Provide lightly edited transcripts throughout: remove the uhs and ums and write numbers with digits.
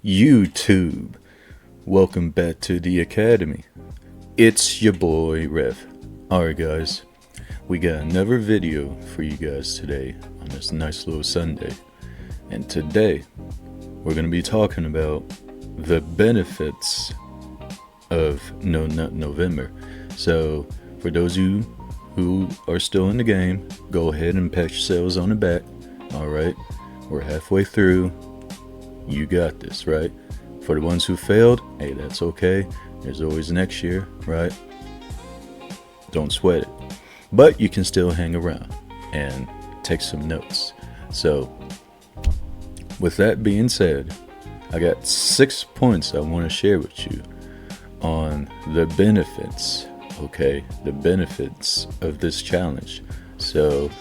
YouTube. Welcome back to the Academy. It's your boy Rev. Alright guys, we got another video for you guys today on this nice little Sunday. And today, we're going to be talking about the benefits of No Nut November. So, for those of you who are still in the game, go ahead and pat yourselves on the back. Alright, we're halfway through. You got this, right? For the ones who failed, hey, that's okay. There's always next year, right? Don't sweat it. But you can still hang around and take some notes. So, with that being said, I got 6 points I want to share with you on the benefits, okay? The benefits of this challenge. So,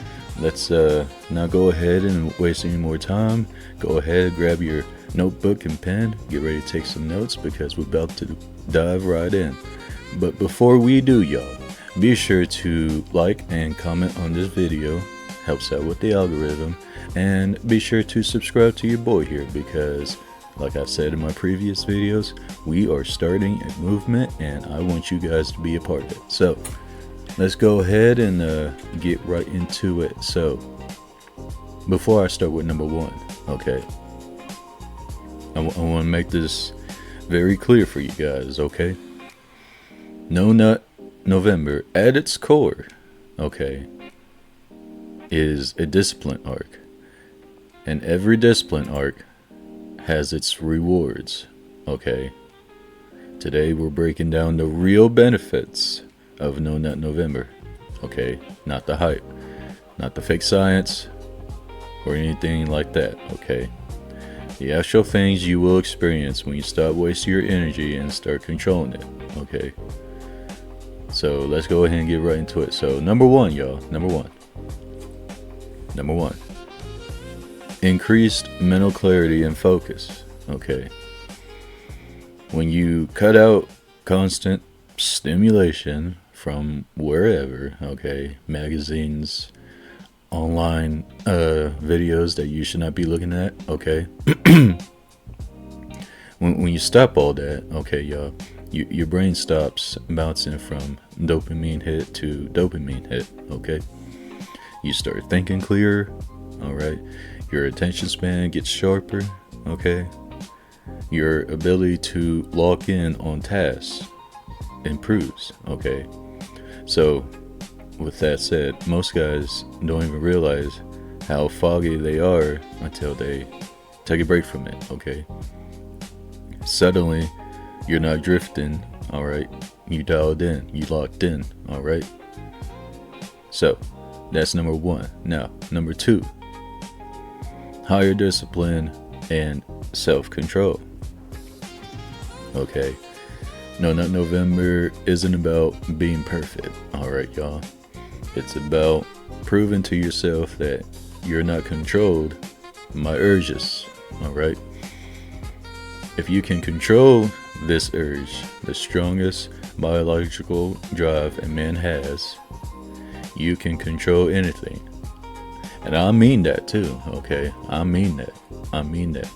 let's not go ahead and waste any more time. Go ahead, grab your notebook and pen, get ready to take some notes because we're about to dive right in. But before we do, y'all, be sure to like and comment on this video, helps out with the algorithm, and be sure to subscribe to your boy here because, like I said in my previous videos, we are starting a movement and I want you guys to be a part of it. So let's go ahead and get right into it. So before I start with number one, okay, I want to make this very clear for you guys, okay? No Nut November, at its core, okay, is a discipline arc. And every discipline arc has its rewards, okay? Today we're breaking down the real benefits of No Nut November, okay? Not the hype, not the fake science, or anything like that, okay? The actual things you will experience when you stop wasting your energy and start controlling it, okay? So let's go ahead and get right into it. So number one, y'all, number one. Increased mental clarity and focus, okay? When you cut out constant stimulation from wherever, okay, magazines, online videos that you should not be looking at, okay? when you stop all that, okay, y'all, your brain stops bouncing from dopamine hit to dopamine hit, okay? You start thinking clearer, all right? Your attention span gets sharper, okay? Your ability to lock in on tasks improves, okay? So with that said, most guys don't even realize how foggy they are until they take a break from it, okay? Suddenly, you're not drifting, alright? You dialed in, you locked in, alright? So, that's number one. Now, number two, higher discipline and self-control, okay? No Nut November isn't about being perfect, alright, y'all? It's about proving to yourself that you're not controlled by urges, alright? If you can control this urge, the strongest biological drive a man has, you can control anything. And I mean that too, okay? I mean that,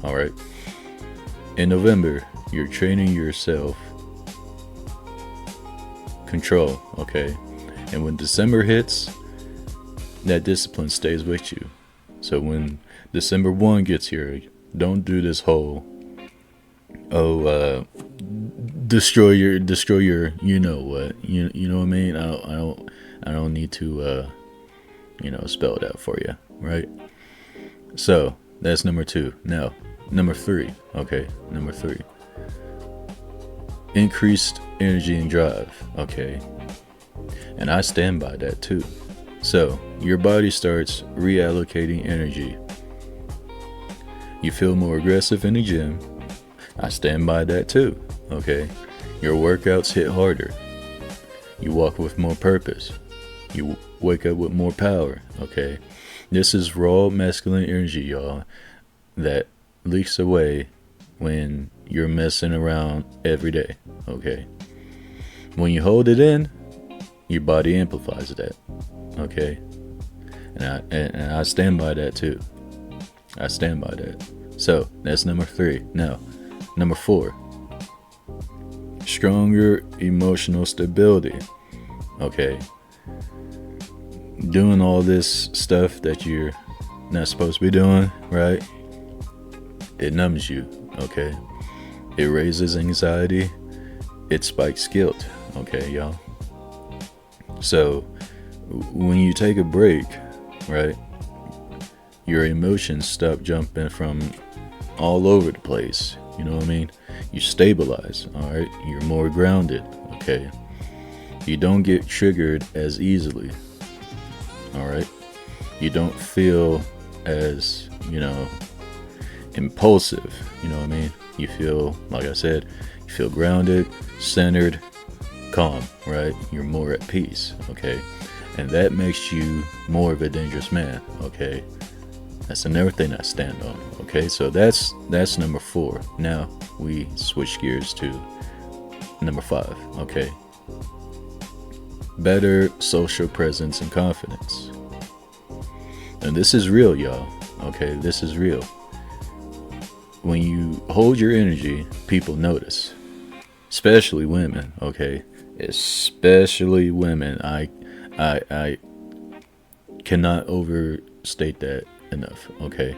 alright? In November, you're training yourself control, okay? And when December hits, that discipline stays with you. So when December 1 gets here, don't do this whole, destroy your, you know what, you know what I mean? I don't need to, spell it out for you, right? So that's number two. Now, number three, okay, increased energy and drive, okay? And I stand by that too. So, your body starts reallocating energy. You feel more aggressive in the gym. I stand by that too, okay? Your workouts hit harder. You walk with more purpose. You wake up with more power, okay? This is raw masculine energy, y'all, that leaks away when you're messing around every day, okay? When you hold it in, your body amplifies that, okay? And I stand by that too. I stand by that. So that's number 3. Now, number 4, stronger emotional stability. Okay, doing all this stuff that you're not supposed to be doing, right? It numbs you, okay? It raises anxiety. It spikes guilt, okay, y'all? So when you take a break, right, your emotions stop jumping from all over the place. You know what I mean? You stabilize, all right? You're more grounded, okay? You don't get triggered as easily, all right? You don't feel as, impulsive, you know what I mean? You feel, like I said, you feel grounded, centered, calm, right? You're more at peace, okay? And that makes you more of a dangerous man, okay? That's another thing I stand on, okay? So that's number 4. Now we switch gears to number 5, okay? Better social presence and confidence. And this is real, y'all, okay? This is real. When you hold your energy, people notice. Especially women, okay? Especially women. I cannot overstate that enough, okay?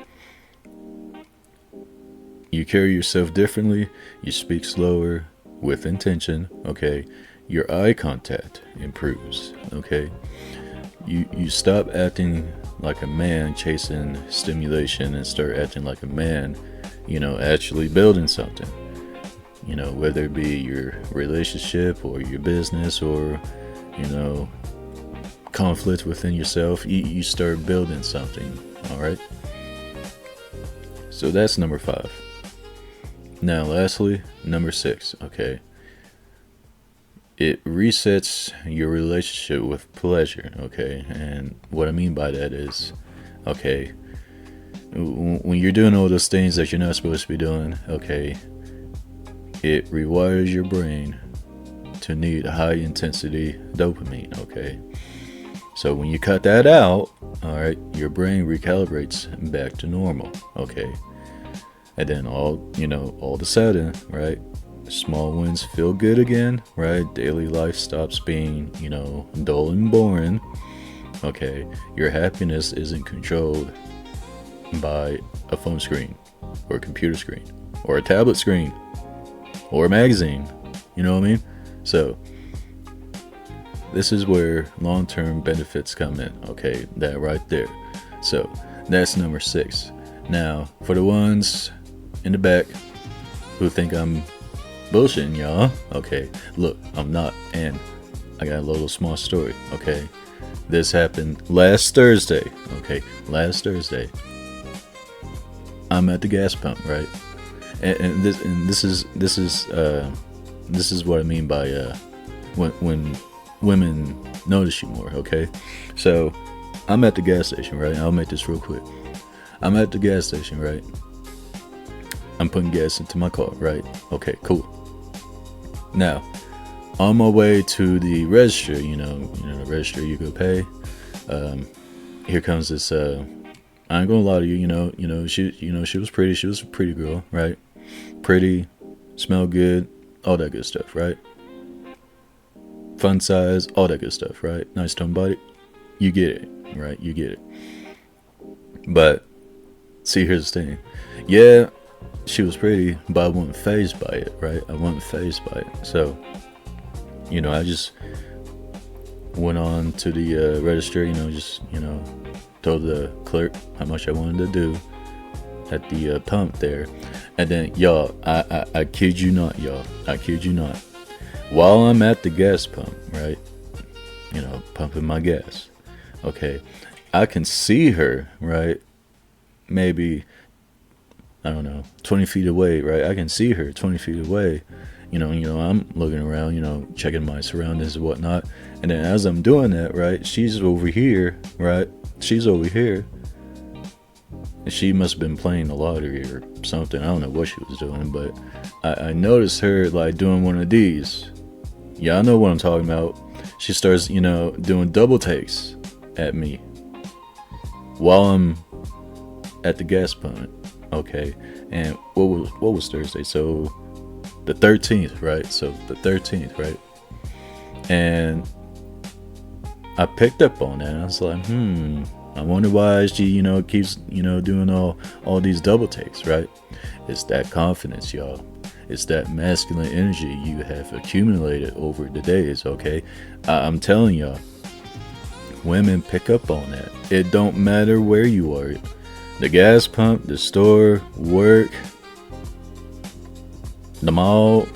You carry yourself differently, you speak slower, with intention, okay? Your eye contact improves, okay? You stop acting like a man chasing stimulation and start acting like a man, actually building something. Whether it be your relationship or your business or, conflict within yourself, you start building something, all right? So that's number 5. Now, lastly, number 6, okay? It resets your relationship with pleasure, okay? And what I mean by that is, okay, when you're doing all those things that you're not supposed to be doing, okay, it rewires your brain to need high intensity dopamine, okay? So when you cut that out, all right, your brain recalibrates back to normal, okay? And then all of a sudden, right, small wins feel good again, right? Daily life stops being, dull and boring, okay? Your happiness isn't controlled by a phone screen or a computer screen or a tablet screen or a magazine, you know what I mean? So this is where long-term benefits come in, okay? That right there. So that's number 6. Now, for the ones in the back who think I'm bullshitting y'all, okay, look, I'm not, and I got a little small story, okay? This happened last Thursday, okay? Last Thursday. I'm at the gas pump, right? And this is what I mean by when women notice you more, okay? So I'm at the gas station, right? I'll make this real quick. I'm at the gas station, right? I'm putting gas into my car, right? Okay, cool. Now, on my way to the register, the register you go pay. Here comes this. I ain't gonna lie to you. She was pretty. She was a pretty girl, right? Pretty, smelled good, all that good stuff, right? Fun size, all that good stuff, right? Nice tongue body. You get it, right? You get it. But see, here's the thing. Yeah, she was pretty, but I wasn't fazed by it, right? I wasn't fazed by it. So, I just went on to the register, told the clerk how much I wanted to do at the pump there. And then, y'all, I kid you not, y'all. I kid you not. While I'm at the gas pump, right? Pumping my gas. Okay. I can see her, right? Maybe, I don't know, 20 feet away, right? I can see her 20 feet away. I'm looking around, checking my surroundings and whatnot. And then as I'm doing that, right, she's over here, right? She's over here. And she must have been playing the lottery or something. I don't know what she was doing, but I noticed her like doing one of these. Yeah, I know what I'm talking about. She starts, doing double takes at me while I'm at the gas pump. Okay, and what was Thursday? So the 13th, right? So the 13th, right? And I picked up on that. And I was like, I wonder why she, keeps, doing all these double takes, right? It's that confidence, y'all. It's that masculine energy you have accumulated over the days, okay? I'm telling y'all, women pick up on that. It don't matter where you are. The gas pump, the store, work, the mall,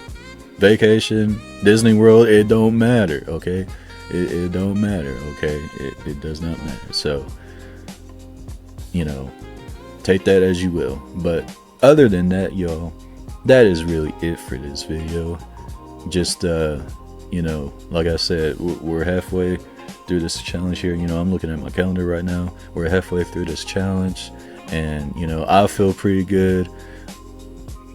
vacation, Disney World, it don't matter, okay? It don't matter, okay? It does not matter. So, take that as you will. But other than that, y'all, that is really it for this video. Just, like I said, we're halfway through this challenge here. I'm looking at my calendar right now. We're halfway through this challenge. And, I feel pretty good.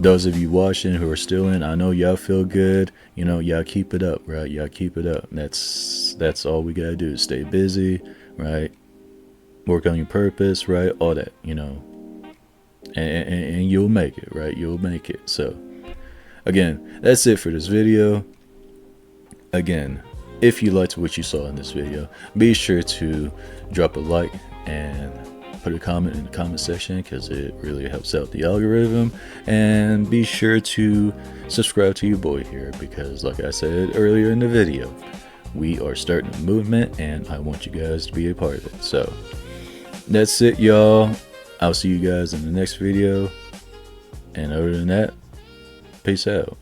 Those of you watching who are still in, I know y'all feel good. Y'all keep it up, right? Y'all keep it up. That's all we gotta do is stay busy, right? Work on your purpose, right? All that, and you'll make it, right? You'll make it. So, again, that's it for this video. Again, if you liked what you saw in this video, be sure to drop a like and put a comment in the comment section, because it really helps out the algorithm. And be sure to subscribe to your boy here, because like I said earlier in the video, we are starting a movement and I want you guys to be a part of it. So that's it, y'all. I'll see you guys in the next video, and other than that, peace out.